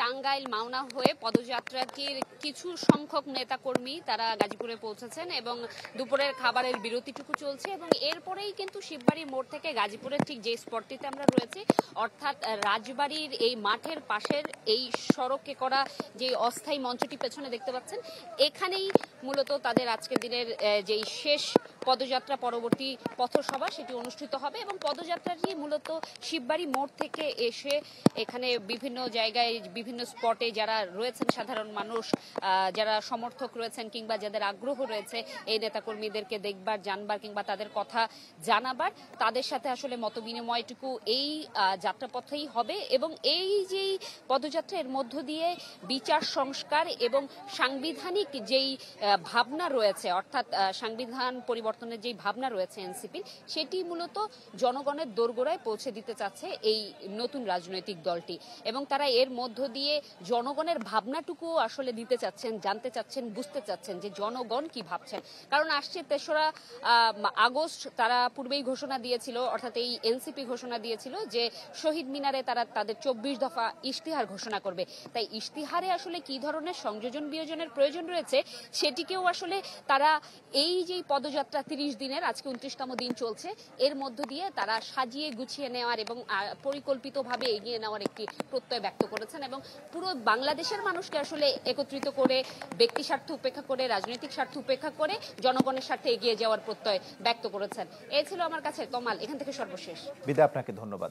টাঙ্গাইল মাওনা হয়ে পদযাত্রাটির কিছু সংখ্যক নেতাকর্মী তারা গাজীপুরে পৌঁছেছেন এবং দুপুরের খাবারের বিরতিটুকু চলছে এবং এরপরেই কিন্তু শিববাড়ি মোড় থেকে গাজীপুরের ঠিক যে স্পটটিতে আমরা রয়েছি অর্থাৎ রাজবাড়ির এই মাঠের পাশের এই সড়কে করা যে অস্থায়ী মঞ্চটি পেছনে দেখতে পাচ্ছেন, এখানেই মূলত তাদের আজকের দিনের যেই শেষ পদযাত্রা পরবর্তী পথসভা সেটি অনুষ্ঠিত হবে এবং পদযাত্রাটি মূলত শিববাড়ি মোড় থেকে এসে এখানে বিভিন্ন জায়গায় বিভিন্ন স্পটে যারা রয়েছেন সাধারণ মানুষ, যারা সমর্থক রয়েছেন কিংবা যাদের আগ্রহ রয়েছে এই নেতাকর্মীদেরকে দেখবার, জানবার কিংবা তাদের কথা জানাবার, তাদের সাথে আসলে মতবিনিময়টুকু এই যাত্রাপথেই হবে এবং এই যেই পদযাত্রা এর মধ্য দিয়ে বিচার সংস্কার এবং সাংবিধানিক যেই ভাবনা রয়েছে অর্থাৎ সংবিধান পরিবর্তনের যেই ভাবনা রয়েছে এনসিপির, সেটি মূলত জনগণের দোরগোড়ায় পৌঁছে দিতে চাচ্ছে এই নতুন রাজনৈতিক দলটি এবং তারা এর মধ্য দিয়ে জনগণের ভাবনাটুকু আসলে দিতে চাচ্ছেন, জানতে চাচ্ছেন, বুঝতে চাচ্ছেন যে জনগণ কি ভাবছেন। কারণ আসছে ৩রা আগস্ট তারা পূর্বেই ঘোষণা দিয়েছিল, অর্থাৎ এই এনসিপি ঘোষণা দিয়েছিল যে শহীদ মিনারে তারা তাদের ২৪ দফা ইশতিহার ঘোষণা করবে। তাই ইশতিহারে আসলে কি ধরনের সংযোজন বিয়োজনের প্রয়োজন রয়েছে সেটিকেও আসলে তারা এই যে পদযাত্রা ৩০ দিনের আজকে ২৯তম দিন চলছে এর মধ্য দিয়ে তারা সাজিয়ে গুছিয়ে নেওয়ার এবং পরিকল্পিতভাবে এগিয়ে নেওয়ার একটি প্রত্যয় ব্যক্ত করেছেন এবং পুরো বাংলাদেশের মানুষকে আসলে একত্রিত করে ব্যক্তি স্বার্থ উপেক্ষা করে, রাজনৈতিক স্বার্থ উপেক্ষা করে জনগণের স্বার্থে এগিয়ে যাওয়ার প্রত্যয় ব্যক্ত করেছেন। এ ছিল আমার কাছে তমাল, এখান থেকে সর্বশেষ বিদায়। আপনাকে ধন্যবাদ।